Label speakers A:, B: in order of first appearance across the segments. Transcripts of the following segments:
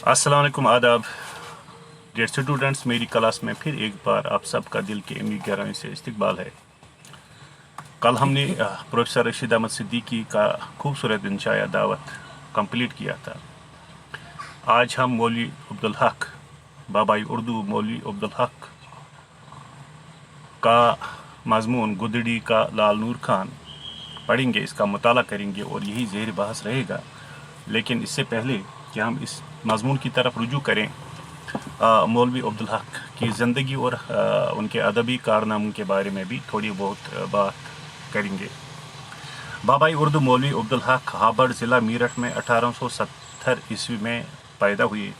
A: अस्सलाम वालेकुम, आदाब डियर स्टूडेंट्स। मेरी क्लास में फिर एक बार आप सबका दिल की अमीर गहराई से इस्तकबाल है। कल हमने प्रोफेसर रशीद अहमद सिद्दीकी का खूबसूरत इंशाया दावत कंप्लीट किया था। आज हम मौलवी अब्दुल हक, बाबाई उर्दू मौलवी अब्दुल हक का मजमून गुदड़ी का लाल नूर खान पढ़ेंगे, इसका मुताला करेंगे और यही ज़ेर बहस रहेगा। लेकिन इससे पहले कि हम इस मजमून की तरफ रुजू करें, मौलवी अब्दुल हक की ज़िंदगी और उनके अदबी कारनामों के बारे में भी थोड़ी बहुत बात करेंगे। बाबाई उर्दू मौलवी अब्दुल हक हाबड़ ज़िला मीरठ में 1870 ईस्वी में पैदा हुए।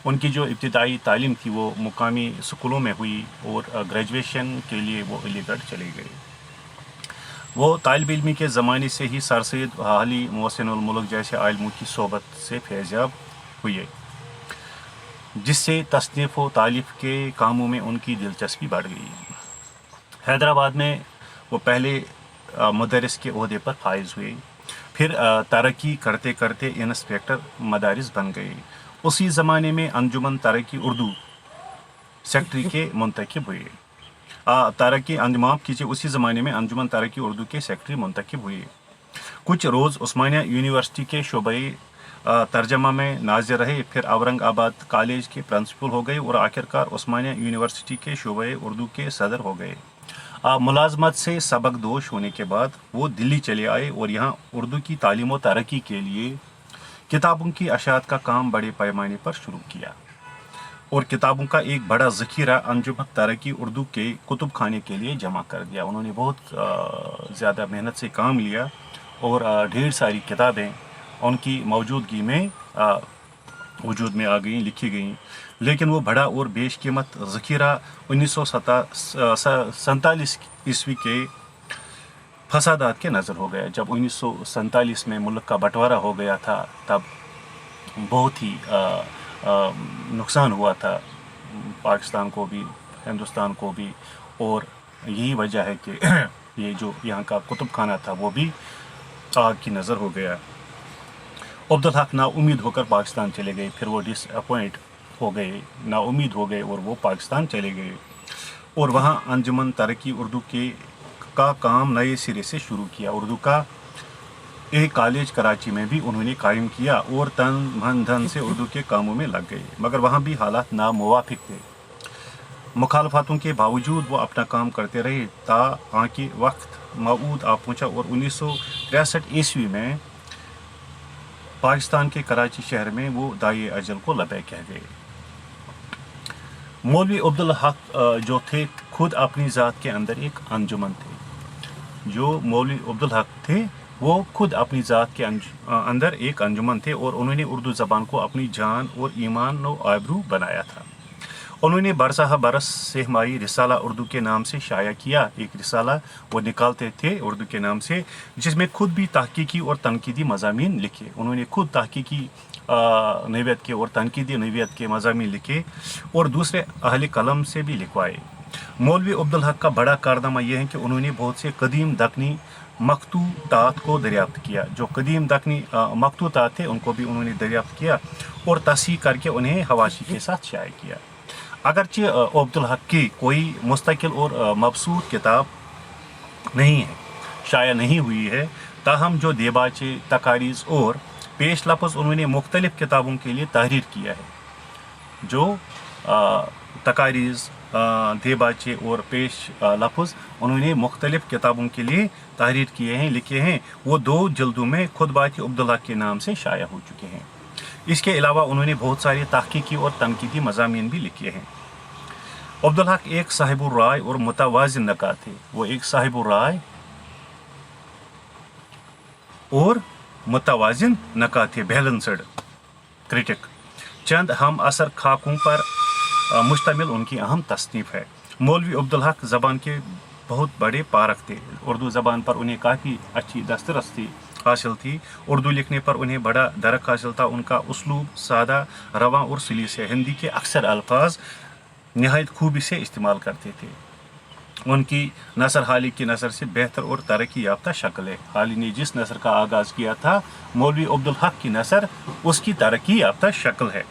A: उनकी जो इब्तिदाई तालीम थी वो मुकामी स्कूलों में हुई और ग्रेजुएशन के लिए वो अलीगढ़ चले गए। वो तालिब इल्मी के ज़माने से ही सर सैयद अली मोहसिनुल मुल्क जैसे आलिमों की सोबत से फैज़याब हुए, जिससे तसनीफ़ व तालीफ़ के कामों में उनकी दिलचस्पी बढ़ गई। हैदराबाद में वो पहले मुदर्रिस के ओहदे पर फाइज हुए, फिर तरक्की करते करते इंस्पेक्टर मदारिस बन गए। उसी ज़माने में अंजुमन तरक्की उर्दू सेक्रेटरी के मुंतखब हुए। उसी ज़माने में अंजुमन तरक्की उर्दू के सेक्रेटरी मुंतखब हुए। कुछ रोज़ उस्मानिया यूनिवर्सिटी के शोबे तर्जमा में नाज़िर रहे, फिर औरंगाबाद कॉलेज के प्रिंसिपल हो गए और आखिरकार उस्मानिया यूनिवर्सिटी के शोबे उर्दू के सदर हो गए। मुलाजमत से सबक दोष होने के बाद वो दिल्ली चले आए और यहाँ उर्दू की तालीम व तरक्की के लिए किताबों की अशात का काम बड़े पैमाने पर शुरू किया और किताबों का एक बड़ा ज़ख़ीरा अंजुमन तरक्की उर्दू के कुतुब खाने के लिए जमा कर दिया। उन्होंने बहुत ज़्यादा मेहनत से काम लिया और ढेर सारी किताबें उनकी मौजूदगी में वजूद में आ गई, लिखी गई। लेकिन वो बड़ा और बेशकीमत ज़ख़ीरा 1947 ईस्वी के फसादात के नज़र हो गया। जब 1947 में मुल्क का बंटवारा हो गया था, तब बहुत ही नुकसान हुआ था पाकिस्तान को भी, हिंदुस्तान को भी, और यही वजह है कि ये जो यहाँ का कुतुब खाना था वो भी आग की नज़र हो गया। अब्दुल हक नाउम्मीद होकर पाकिस्तान चले गए, फिर वो डिसअपॉइंट हो गए, नाउम्मीद हो गए और वो पाकिस्तान चले गए और वहाँ अंजुमन तरक्की उर्दू का काम नए सिरे से शुरू किया। उर्दू का एक कॉलेज कराची में भी उन्होंने कायम किया और तन मन धन से उर्दू के कामों में लग गए, मगर वहाँ भी हालात नामुवाफिक थे। मुखालफतों के बावजूद वो अपना काम करते रहे ताकि वक्त मऊद आ पहुँचा और 1963 ईस्वी में पाकिस्तान के कराची शहर में वो दाए अजल को लबैक कह गए। मौलवी अब्दुल हक जो थे खुद अपनी ज़ात के अंदर एक अंजुमन थे। जो मौलवी अब्दुल हक थे वो खुद अपनी ज़ात के अंदर एक अंजुमन थे और उन्होंने उर्दू ज़बान को अपनी जान और ईमान व आबरू बनाया था। उन्होंने बरसाह बरस सहमाई रिसाला उर्दू के नाम से शाया किया। एक रिसाला वो निकालते थे उर्दू के नाम से, जिसमें खुद भी तहकीकी और तनकीदी मज़ामीन लिखे। उन्होंने खुद तहकीकी नवियत के और तनकीदी नवियत के मज़ामीन लिखे और दूसरे अहले कलम से भी लिखवाए। मौलवी अब्दुल हक का बड़ा कारनामा यह है कि उन्होंने बहुत से कदीम दक्नी मखतूतात को दरियाफ्त किया। जो कदीम दक्नी मखतूतात थे उनको भी उन्होंने दरियाफ्त किया और तस्हीह करके उन्हें हवाशी के साथ शाया किया। अगरचे अब्दुल हक की कोई मुस्तकिल और मबसूत किताब नहीं है, शाया नहीं हुई है, ताहम जो देबाचे, तकारीज़ और पेश लफ्ज़ उन्होंने मुख्तलिफ़ किताबों के लिए तहरीर किया है। जो तकारीज़, देबाचे और पेश लफ्ज़ उन्होंने मुख्तलिफ़ किताबों के लिए तहरीर किए हैं, लिखे हैं, वो 2 जल्दों में खुतबात अब्दुल हक के नाम से शाया हो चुके हैं। इसके अलावा उन्होंने बहुत सारे तहकीकी और तनकीदी मज़ामीन भी लिखे हैं। अब्दुल हक एक साहिबुर राय और मुतवाज़िन नक़ाद थे। वो एक साहिबुर राय और मुतवाज़िन नक़ाद थे, बैलेंस्ड क्रिटिक। चंद हम असर खाकों पर मुश्तमिल उनकी अहम तसनीफ़ है। मौलवी अब्दुल हक ज़बान के बहुत बड़े पारख थे। उर्दू ज़बान पर उन्हें काफ़ी अच्छी दस्तरसी हासिल थी। उर्दू लिखने पर उन्हें बड़ा दरक हासिल था। उनका उसलूब सादा, रवां और सलीस है। हिंदी के अक्सर अल्फाज नहायत खूबी से इस्तेमाल करते थे। उनकी नसर हाली की नसर से बेहतर और तरक्की याफ्ता शक्ल है। हाली ने जिस नसर का आगाज़ किया था, मौलवी अब्दुल हक की नसर उसकी तरक्की याफ्ता शक्ल है।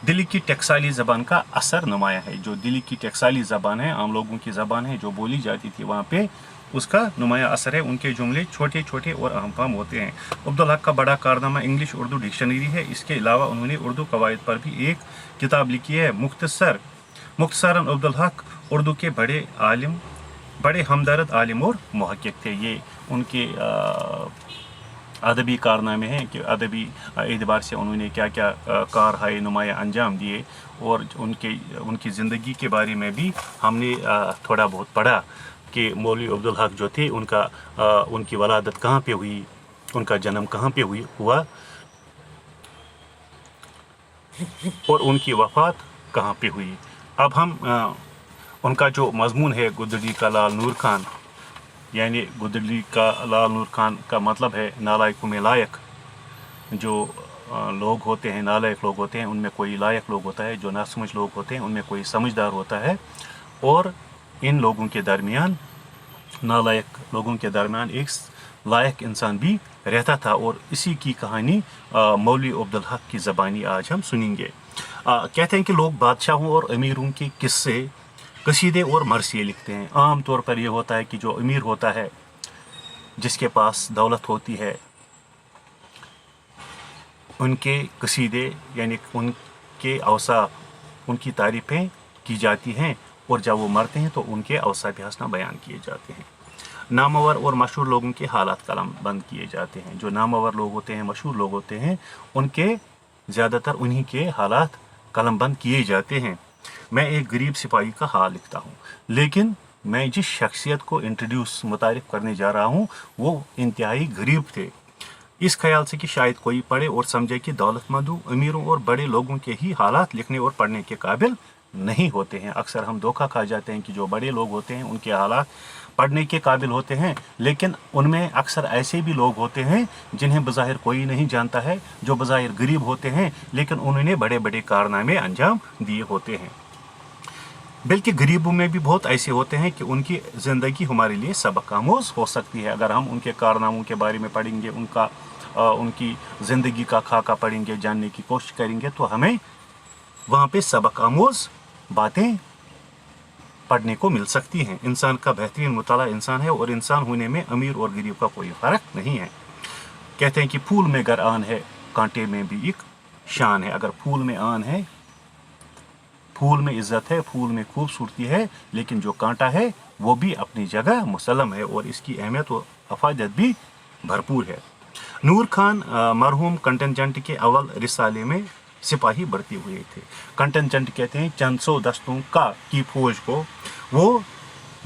A: दिल्ली की टकसाली ज़बान का असर नुमाया है। जो दिल्ली की टकसाली ज़बान है, आम लोगों की ज़बान है जो बोली जाती थी वहाँ पे, उसका नुमाया असर है। उनके जुमले छोटे छोटे और अहम फाहम होते हैं। अब्दुल हक का बड़ा कारनामा इंग्लिश उर्दू डिक्शनरी है। इसके अलावा उन्होंने उर्दू कवायद पर भी एक किताब लिखी है। मुख्तसरन अब्दुल हक उर्दू के बड़े हमदर्द आलिम और मुहक्किक थे। ये उनके अदबी कारनामे हैं कि अदबी एतबार से उन्होंने क्या क्या कारहाय नुमाया अंजाम दिए, और उनकी ज़िंदगी के बारे में भी हमने थोड़ा बहुत पढ़ा कि मौलवी अब्दुल हक जो थे उनकी वलादत कहाँ पे हुई, उनका जन्म कहाँ पे हुआ और उनकी वफ़ात कहाँ पे हुई। अब हम उनका जो मजमून है गुदड़ी का लाल नूर खान, यानी गुदड़ी का लाल नूर खान का मतलब है नालायकों में लायक। जो लोग होते हैं, नालायक लोग होते हैं, उनमें कोई लायक लोग होता है। जो नासमझ लोग होते हैं उनमें कोई समझदार होता है। और इन लोगों के दरमियान, नालायक लोगों के दरमियान एक लायक इंसान भी रहता था। और इसी की कहानी मौलवी अब्दुल हक की ज़बानी आज हम सुनेंगे। कहते हैं कि लोग बादशाहों और अमीरों के किस्से, कसीदे और मरसिए लिखते हैं। आम तौर पर यह होता है कि जो अमीर होता है, जिसके पास दौलत होती है, उनके कसीदे यानी उनके औसाफ, उनकी तारीफ़ें की जाती हैं, और जब वो मरते हैं तो उनके औसाफ हसना बयान किए जाते हैं। नामवर और मशहूर लोगों के हालात कलम बंद किए जाते हैं। जो नामवर लोग होते हैं, मशहूर लोग होते हैं, उनके ज़्यादातर उन्हीं के हालात कलम बंद किए जाते हैं। मैं एक गरीब सिपाही का हाल लिखता हूँ, लेकिन मैं जिस शख्सियत को मुतारिफ करने जा रहा हूँ वो इंतहाई गरीब थे, इस ख्याल से कि शायद कोई पढ़े और समझे कि दौलतमंदों, अमीरों और बड़े लोगों के ही हालात लिखने और पढ़ने के काबिल नहीं होते हैं। अक्सर हम धोखा खा जाते हैं कि जो बड़े लोग होते हैं उनके हालात पढ़ने के काबिल होते हैं, लेकिन उनमें अक्सर ऐसे भी लोग होते हैं जिन्हें बज़ाहिर कोई नहीं जानता है, जो बज़ाहिर गरीब होते हैं लेकिन उन्होंने बड़े बड़े कारनामे अंजाम दिए होते हैं। बल्कि गरीबों में भी बहुत ऐसे होते हैं कि उनकी ज़िंदगी हमारे लिए सबक आमोज़ हो सकती है। अगर हम उनके कारनामों के बारे में पढ़ेंगे, उनकी ज़िंदगी का खाका पढ़ेंगे, जानने की कोशिश करेंगे, तो हमें वहाँ पे सबक आमोज़ बातें पढ़ने को मिल सकती हैं। इंसान का बेहतरीन मुताला इंसान है, और इंसान होने में अमीर और गरीब का कोई फ़र्क नहीं है। कहते हैं कि फूल में अगर आन है, कांटे में भी एक शान है। अगर फूल में आन है, फूल में इज्जत है, फूल में खूबसूरती है, लेकिन जो कांटा है वो भी अपनी जगह मुसल्लम है, और इसकी अहमियत और अफादत भी भरपूर है। नूर खान मरहूम कंटिजेंट के अव्वल रिसाले में सिपाही भर्ती हुए थे। कंटिजेंट कहते हैं चंद सौ दस्तों की फौज को। वो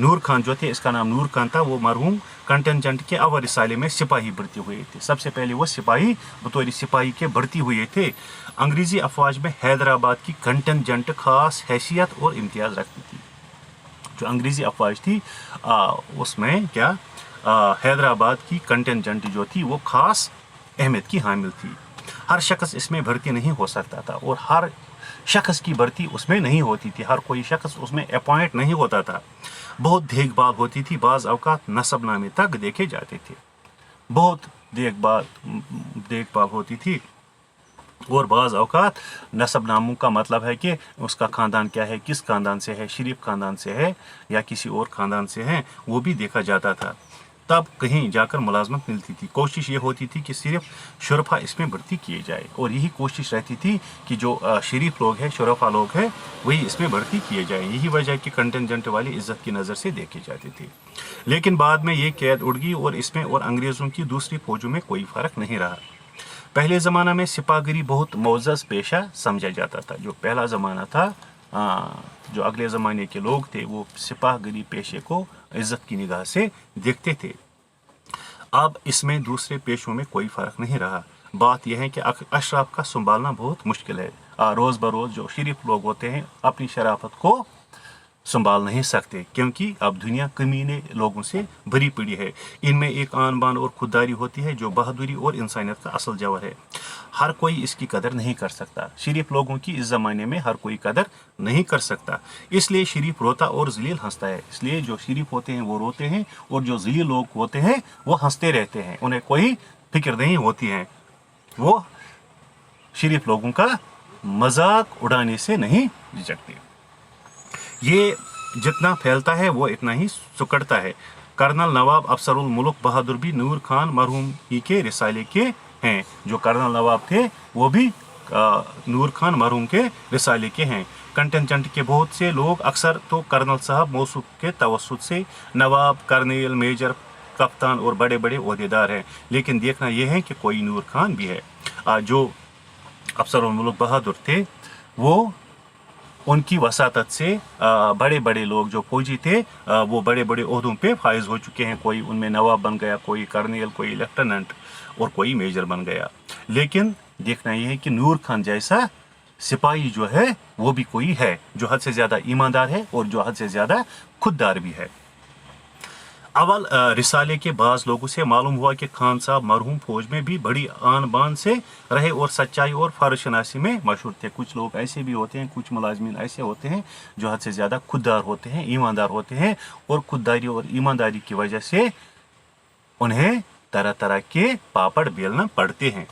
A: नूर खान जो थे, इसका नाम नूर खान था, वो मरहूम कंटिजेंट के अव्वल रिसाले में सिपाही भर्ती हुए थे। सबसे पहले वो सिपाही बतौर सिपाही के भर्ती हुए थे। अंग्रेज़ी अफवाज में हैदराबाद की कंटिजेंट खास हैसियत और इम्तियाज़ रखती थी। जो अंग्रेज़ी अफवाज थी उसमें क्या हैदराबाद की कंटिजेंट जो थी वो खास अहमियत की हामिल थी। हर शख्स इसमें भर्ती नहीं हो सकता था, और हर शख्स की भर्ती उसमें नहीं होती थी। हर कोई शख्स उसमें अपॉइंट नहीं होता था। बहुत देखभाल होती थी। बाज़ औक़ात नसबनामे तक देखे जाते थे। बहुत देखभाल होती थी। और बाज़ औक़ात नसबनामों का मतलब है कि उसका ख़ानदान क्या है, किस ख़ानदान से है, शरीफ ख़ानदान से है या किसी और ख़ानदान से है, वो भी देखा जाता था। तब कहीं जाकर मुलाजमत मिलती थी। कोशिश ये होती थी कि सिर्फ शुरफा इसमें भर्ती किए जाए, और यही कोशिश रहती थी कि जो शरीफ लोग हैं, शुरफा लोग हैं, वही इसमें भर्ती किए जाए। यही वजह कि कंटिजेंट वाली इज्जत की नज़र से देखी जाती थी। लेकिन बाद में ये कैद उड़ गई, और इसमें और अंग्रेज़ों की दूसरी फौजों में कोई फ़र्क नहीं रहा। पहले ज़माना में सिपाहगिरी बहुत मोअज़्ज़ज़ पेशा समझा जाता था। जो पहला ज़माना था, जो अगले ज़माने के लोग थे, वो सिपाहगिरी पेशे को इज़्ज़त की निगाह से देखते थे। अब इसमें दूसरे पेशों में कोई फ़र्क नहीं रहा। बात यह है कि अशराफ का संभालना बहुत मुश्किल है। रोज़ बरोज़ जो शरीफ लोग होते हैं अपनी शराफत को संभाल नहीं सकते, क्योंकि अब दुनिया कमीने लोगों से भरी पड़ी है। इनमें एक आन बान और खुददारी होती है जो बहादुरी और इंसानियत का असल जवाहर है। हर कोई इसकी कदर नहीं कर सकता। शरीफ लोगों की इस ज़माने में हर कोई कदर नहीं कर सकता। इसलिए शरीफ रोता और ज़लील हंसता है। इसलिए जो शरीफ होते हैं वो रोते हैं, और जो ज़लील लोग होते हैं वो हंसते रहते हैं। उन्हें कोई फिक्र नहीं होती है। वो शरीफ लोगों का मजाक उड़ाने से नहीं झिझकते। ये जितना फैलता है वो इतना ही सुकड़ता है। कर्नल नवाब अफसरुल मुल्क बहादुर भी नूर खान मरहूम ही के रिसाले के हैं। जो कर्नल नवाब थे वो भी नूर खान मरहूम के रिसाले के हैं। कंटेंजेंट के बहुत से लोग अक्सर तो कर्नल साहब मौसूफ के तवस्सुत से नवाब, कर्नेल, मेजर, कप्तान और बड़े बड़े ओहदेदार हैं, लेकिन देखना यह है कि कोई नूर खान भी है। जो अफसरुल मुल्क बहादुर थे वो उनकी वसातत से बड़े बड़े लोग जो फौजी थे वो बड़े बड़े ओहदों पे फाइज हो चुके हैं। कोई उनमें नवाब बन गया, कोई कर्नेल, कोई लेफ्टिनेंट और कोई मेजर बन गया। लेकिन देखना यह है कि नूर खान जैसा सिपाही जो है वो भी कोई है जो हद से ज़्यादा ईमानदार है और जो हद से ज़्यादा खुददार भी है। अव्वल रिसाले के बाज़ लोगों से मालूम हुआ कि खान साहब मरहूम फौज में भी बड़ी आन बान से रहे और सच्चाई और फ़र्शनासी में मशहूर थे। कुछ लोग ऐसे भी होते हैं, कुछ मुलाजमीन ऐसे होते हैं जो हद से ज़्यादा खुददार होते हैं, ईमानदार होते हैं, और खुददारी और ईमानदारी की वजह से उन्हें तरह तरह के पापड़ बेलना पड़ते हैं।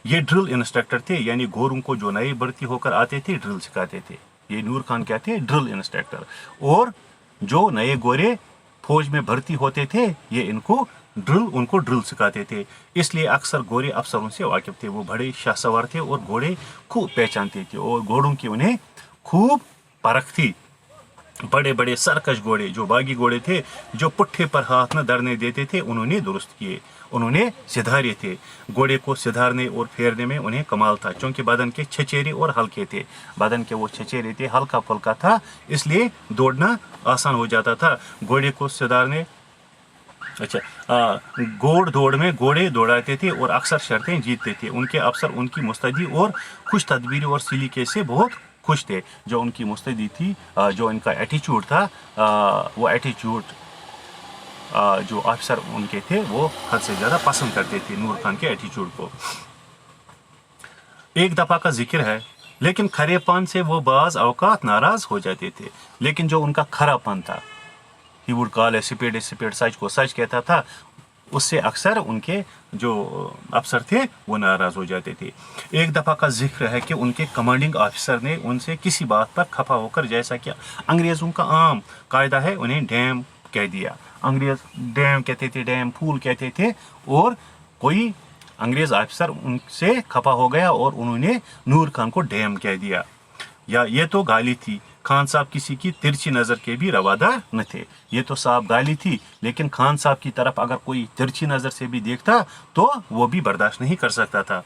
A: ये ड्रिल इंस्ट्रक्टर थे, यानी गोरों को जो नए भर्ती होकर आते थे ड्रिल सिखाते थे। ये नूर खान क्या थे? Drill instructor. और जो नए गोरे फौज में भर्ती होते थे ये उनको ड्रिल सिखाते थे। इसलिए अक्सर गोरे अफसरों से वाकिफ थे। वो बड़े शाहसवार थे और घोड़े खूब पहचानते थे और घोड़ों की उन्हें खूब परख थी। बड़े बड़े सरकश घोड़े, जो बागी घोड़े थे, जो पुट्ठे पर हाथ न धरने देते थे, उन्होंने दुरुस्त किए, उन्होंने सिधारे थे। घोड़े को सिधारने और फेरने में उन्हें कमाल था, क्योंकि बदन के छचेरे और हल्के थे। बदन के वो छचेरे थे, हल्का फुल्का था, इसलिए दौड़ना आसान हो जाता था। घोड़े को सिधारने घोड़ दौड़ में घोड़े दौड़ाते थे और अक्सर शर्तें जीतते थे। उनके अफसर उनकी मुस्तैदी और खुश तदबीरी और सलीके से बहुत खुश थे। जो उनकी मुस्तैदी थी, जो इनका एटीट्यूड था, वो एटीट्यूड जो अफसर उनके थे वो हद से ज़्यादा पसंद करते थे नूर खान के एटीट्यूड को। एक दफ़ा का जिक्र है, लेकिन खरेपन से वो बाज़ औकात नाराज़ हो जाते थे। लेकिन जो उनका खरापन था, he would call a spade, सच को सच कहता था, उससे अक्सर उनके जो अफसर थे वो नाराज़ हो जाते थे। एक दफ़ा का जिक्र है कि उनके कमांडिंग ऑफिसर ने उनसे किसी बात पर खफा होकर, जैसा कि अंग्रेज़ों का आम कायदा है, उन्हें डैम कह दिया। अंग्रेज़ डैम कहते थे, डैम फूल कहते थे, और कोई अंग्रेज़ ऑफिसर उनसे खफा हो गया और उन्होंने नूर खान को डैम कह दिया। या ये तो गाली थी। खान साहब किसी की तिरछी नज़र के भी रवादार न थे। ये तो साहब गाली थी, लेकिन खान साहब की तरफ अगर कोई तिरछी नज़र से भी देखता तो वो भी बर्दाश्त नहीं कर सकता था।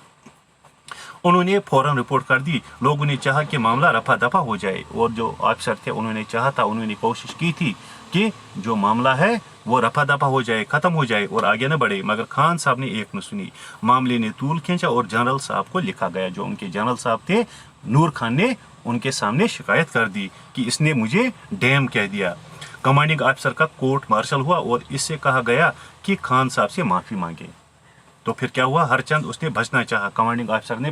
A: उन्होंने फौरन रिपोर्ट कर दी। लोगों ने चाहा कि मामला रफा दफा हो जाए, और जो ऑफिसर थे उन्होंने चाहा था, उन्होंने कोशिश की थी कि जो मामला है वो रफा दफा हो जाए, ख़त्म हो जाए और आगे न बढ़े। मगर खान साहब ने एक न सुनी। मामले ने तूल खींचा और जनरल साहब को लिखा गया। जो उनके जनरल साहब थे, नूर खान ने उनके सामने शिकायत कर दी कि इसने मुझे डैम कह दिया। कमांडिंग ऑफिसर का कोर्ट मार्शल हुआ और इससे कहा गया कि खान साहब से माफ़ी मांगे। तो फिर क्या हुआ? हरचंद उसने बचना चाहा। कमांडिंग ऑफिसर ने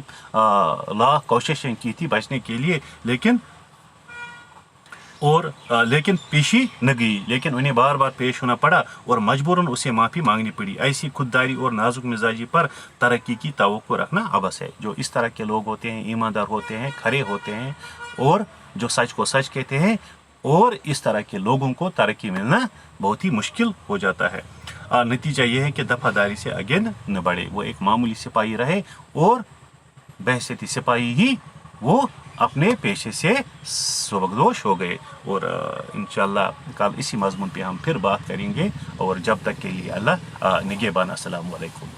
A: लाख कोशिशें की थी बचने के लिए, लेकिन पेशी न गई। लेकिन उन्हें बार बार पेश होना पड़ा और मजबूरन उसे माफ़ी मांगनी पड़ी। ऐसी खुददारी और नाजुक मिजाजी पर तरक्की की तवक्को रखना अबस है। जो इस तरह के लोग होते हैं, ईमानदार होते हैं, खरे होते हैं और जो सच को सच कहते हैं, और इस तरह के लोगों को तरक्की मिलना बहुत ही मुश्किल हो जाता है। नतीजा ये है कि दफादारी से आगे न बढ़े। वो एक मामूली सिपाही रहे और बहसीती सिपाही ही वो अपने पेशे से सबकदोश हो गए। और इंशाअल्लाह कल इसी मज़मून पे हम फिर बात करेंगे, और जब तक के लिए अल्लाह निगहबान। अस्सलामु अलैकुम।